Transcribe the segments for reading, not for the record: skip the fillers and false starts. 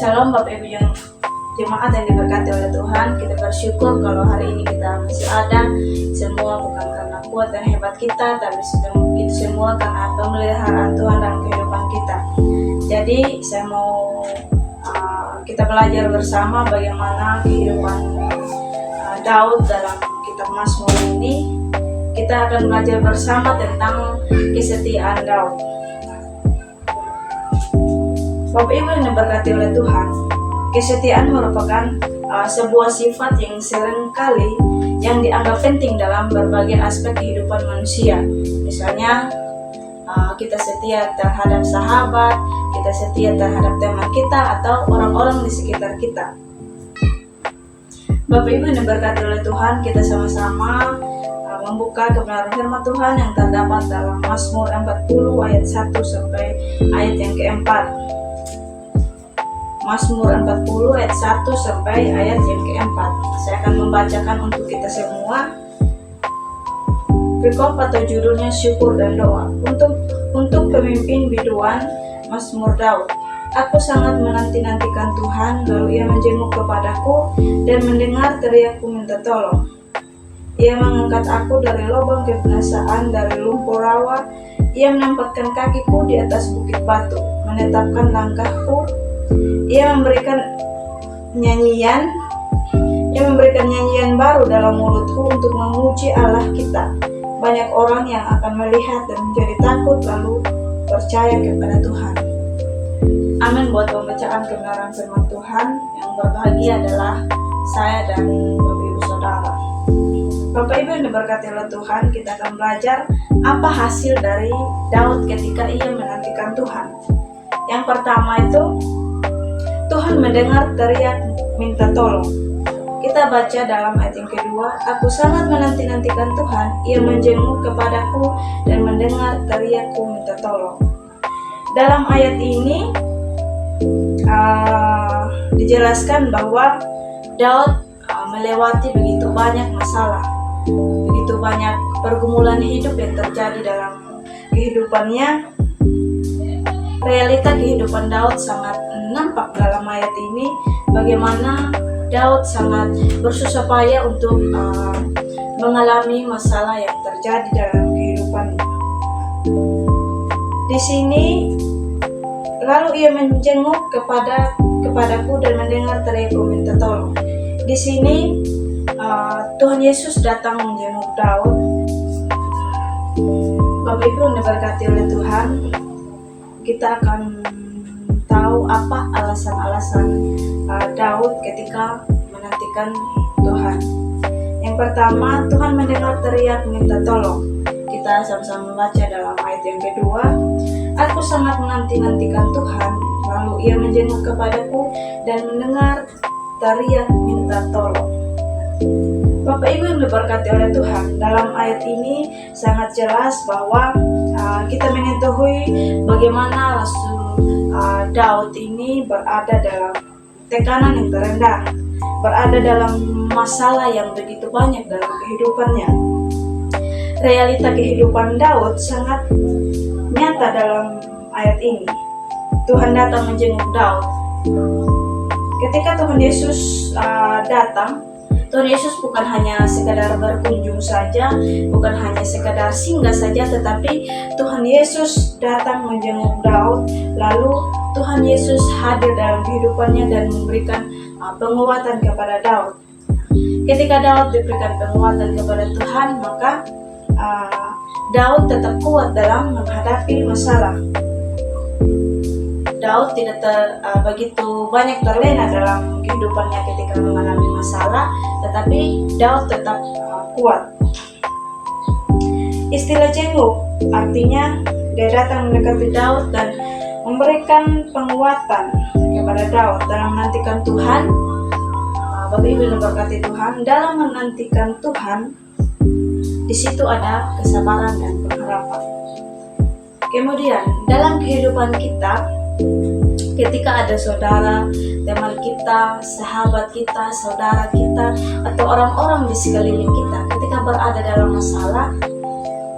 Shalom Bapak Ibu yang jemaat yang diberkati oleh Tuhan. Kita bersyukur kalau hari ini kita masih ada. Semua bukan karena kuat dan hebat kita, tapi itu semua karena pemeliharaan Tuhan dalam kehidupan kita. Jadi saya mau kita belajar bersama bagaimana kehidupan Daud dalam kitab Mazmur ini. Kita akan belajar bersama tentang kesetiaan Daud. Bapak Ibu yang diberkati oleh Tuhan, kesetiaan merupakan sebuah sifat yang seringkali yang dianggap penting dalam berbagai aspek kehidupan manusia. Misalnya kita setia terhadap sahabat, kita setia terhadap teman kita atau orang-orang di sekitar kita. Bapak Ibu yang diberkati oleh Tuhan, kita sama-sama membuka kebenaran firman Tuhan yang terdapat dalam Mazmur 40 ayat 1 sampai ayat yang keempat. Mazmur 40 ayat 1 sampai ayat yang keempat. Saya akan membacakan untuk kita semua. Perikop atau judulnya syukur dan doa. Untuk pemimpin biduan, Mazmur Daud. Aku sangat menanti-nantikan Tuhan, lalu ia menjenguk kepadaku dan mendengar teriakku minta tolong. Ia mengangkat aku dari lubang kebinasaan, dari lumpur rawa. Ia menempatkan kakiku di atas bukit batu, menetapkan langkahku. Ia memberikan nyanyian baru dalam mulutku untuk memuji Allah kita. Banyak orang yang akan melihat dan menjadi takut lalu percaya kepada Tuhan. Amin. Buat pembacaan kebenaran firman Tuhan, yang berbahagia adalah saya dan Bapak Ibu Saudara. Bapak Ibu yang diberkati oleh Tuhan, kita akan belajar apa hasil dari Daud ketika ia menantikan Tuhan. Yang pertama itu, Tuhan mendengar teriak minta tolong. Kita baca dalam ayat yang kedua, aku sangat menanti-nantikan Tuhan, ia menjenguk kepadaku dan mendengar teriakku minta tolong. Dalam ayat ini dijelaskan bahwa Daud melewati begitu banyak masalah, begitu banyak pergumulan hidup yang terjadi dalam kehidupannya. Realita kehidupan Daud sangat nampak dalam ayat ini, bagaimana Daud sangat bersusah payah untuk mengalami masalah yang terjadi dalam kehidupannya. Di sini lalu ia menjenguk kepadaku dan mendengar teriakku minta tolong. Di sini Tuhan Yesus datang menjenguk Daud. Bapak Ibu yang diberkati oleh Tuhan, kita akan tahu apa alasan-alasan Daud ketika menantikan Tuhan. Yang pertama, Tuhan mendengar teriak minta tolong. Kita sama-sama membaca dalam ayat yang kedua, aku sangat menanti-nantikan Tuhan, lalu ia menjenguk kepadaku dan mendengar teriak minta tolong. Bapak Ibu yang diberkati oleh Tuhan, dalam ayat ini sangat jelas bahwa kita mengetahui bagaimana Rasul Daud ini berada dalam tekanan yang terendah, berada dalam masalah yang begitu banyak dalam kehidupannya. Realita kehidupan Daud sangat nyata dalam ayat ini. Tuhan datang menjenguk Daud. Ketika Tuhan Yesus datang, Tuhan Yesus bukan hanya sekadar berkunjung saja, bukan hanya sekadar singgah saja, tetapi Tuhan Yesus datang menjenguk Daud, lalu Tuhan Yesus hadir dalam kehidupannya dan memberikan penguatan kepada Daud. Ketika Daud diberikan penguatan kepada Tuhan, maka Daud tetap kuat dalam menghadapi masalah. Daud tidak begitu banyak terlena dalam kehidupannya ketika mengalami masalah, tetapi Daud tetap kuat. Istilah jenguk artinya dia datang mendekati Daud dan memberikan penguatan kepada Daud dalam menantikan Tuhan. Bapak Ibu yang diberkati Tuhan, dalam menantikan Tuhan, di situ ada kesabaran dan pengharapan. Kemudian dalam kehidupan kita, ketika ada saudara, teman kita, sahabat kita, saudara kita, atau orang-orang di sekeliling kita, ketika berada dalam masalah,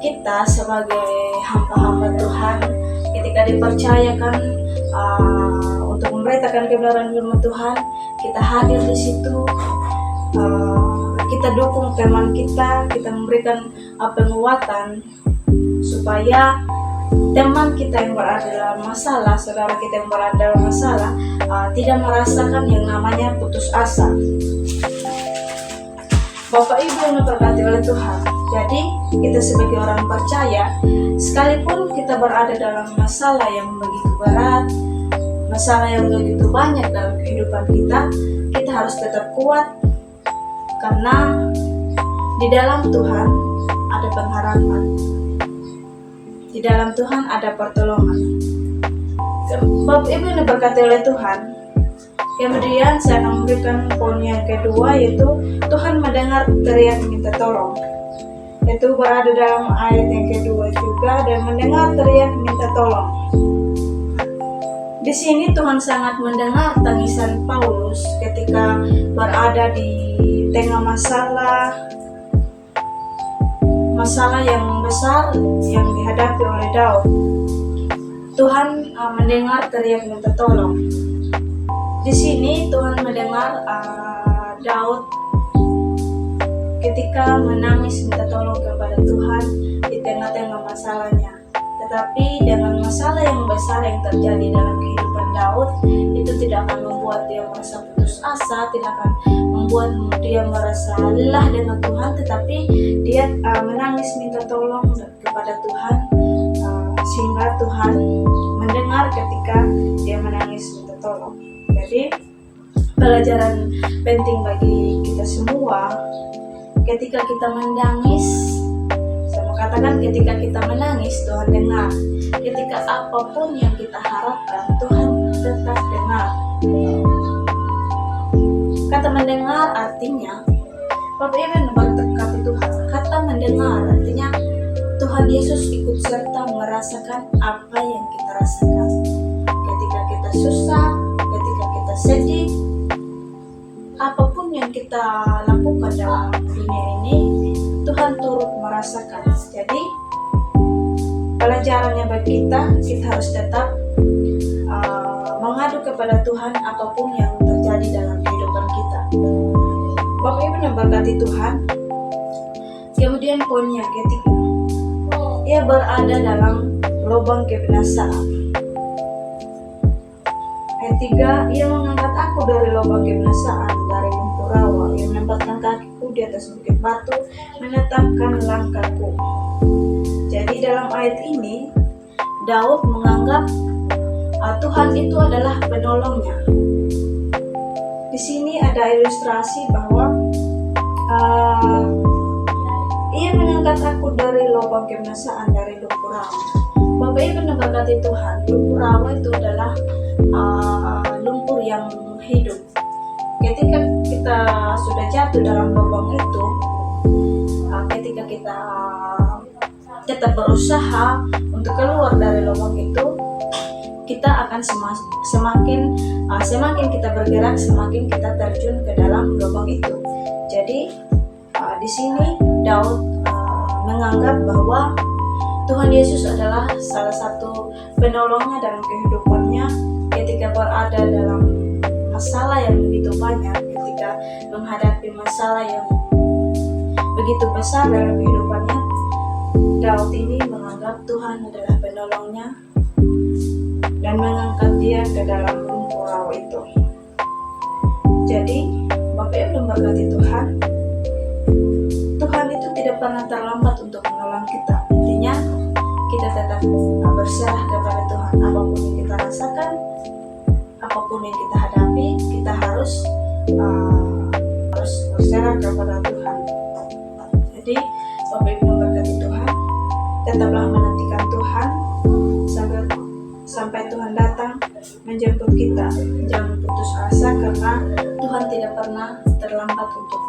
kita sebagai hamba-hamba Tuhan, ketika dipercayakan untuk memberitakan memberitakan kebenaran firman Tuhan, kita hadir di situ, kita dukung teman kita memberikan penguatan supaya teman kita yang berada dalam masalah, saudara kita yang berada dalam masalah, tidak merasakan yang namanya putus asa. Bapak Ibu yang diberkati oleh Tuhan, jadi kita sebagai orang percaya, sekalipun kita berada dalam masalah yang begitu berat, masalah yang begitu banyak dalam kehidupan kita harus tetap kuat, karena di dalam Tuhan ada pengharapan, di dalam Tuhan ada pertolongan. Bapak Ibu yang diberkati oleh Tuhan, kemudian saya akan memberikan poin yang kedua, yaitu Tuhan mendengar teriak minta tolong. Itu berada dalam ayat yang kedua juga, dan mendengar teriak minta tolong. Di sini Tuhan sangat mendengar tangisan Paulus ketika berada di tengah masalah yang besar yang dihadapi oleh Daud. Tuhan mendengar teriak minta tolong. Di sini Tuhan mendengar Daud ketika menangis minta tolong kepada Tuhan di tengah-tengah masalahnya. Tetapi dengan masalah yang besar yang terjadi dalam kehidupan Daud, itu tidak akan membuat dia merasa putus asa, tidak akan membuat dia merasa lelah dengan Tuhan, tetapi dia menangis minta tolong kepada Tuhan, sehingga Tuhan mendengar ketika dia menangis minta tolong. Jadi pelajaran penting bagi kita semua, ketika kita menangis, saya mau katakan ketika kita menangis Tuhan dengar. Ketika apapun yang kita harapkan, Tuhan tetap dengar. Kata mendengar artinya, Bapak Ibu yang berkati Tuhan, kata mendengar artinya Tuhan Yesus ikut serta merasakan apa yang kita rasakan. Ketika kita susah, ketika kita sedih, apapun yang kita lakukan dalam dunia ini, Tuhan turut merasakan. Jadi pelajarannya bagi kita harus tetap mengadu kepada Tuhan apapun yang terjadi dalam kehidupan kita. Bapak Ibu yang berkati Tuhan. Kemudian poin yang ketiga, ia berada dalam lubang kebinasaan. Ayat 3, ia mengangkat aku dari lubang kebinasaan, dari lumpur rawa. Ia menempatkan kakiku di atas bukit batu, menetapkan langkahku. Jadi dalam ayat ini, Daud menganggap Tuhan itu adalah penolongnya. Di sini ada ilustrasi bahwa ia mengangkat aku dari lubang kebinasaan, dari lumpur rawa. Bapak Ibu yang diberkati Tuhan, lumpur rawa itu adalah lumpur yang hidup. Ketika kita sudah jatuh dalam lubang itu, ketika kita tetap berusaha untuk keluar dari lubang itu, kita akan semakin kita bergerak, semakin kita terjun ke dalam lubang itu. Jadi di sini Daud menganggap bahwa Tuhan Yesus adalah salah satu penolongnya dalam kehidupannya ketika berada dalam masalah yang begitu banyak, ketika menghadapi masalah yang begitu besar dalam kehidupannya. Daud ini menganggap Tuhan adalah penolongnya dan mengangkat dia ke dalam lumpur rawa itu. Jadi Bapak Ibu memberkati Tuhan, Tuhan itu tidak pernah terlambat untuk menolong kita. Intinya kita tetap berserah kepada Tuhan. Apapun yang kita rasakan, apapun yang kita hadapi, kita harus berserah kepada Tuhan. Jadi Bapak Ibu memberkati Tuhan, tetaplah menantikan Tuhan sampai Tuhan datang menjemput kita. Jangan putus asa, karena Tuhan tidak pernah terlambat untuk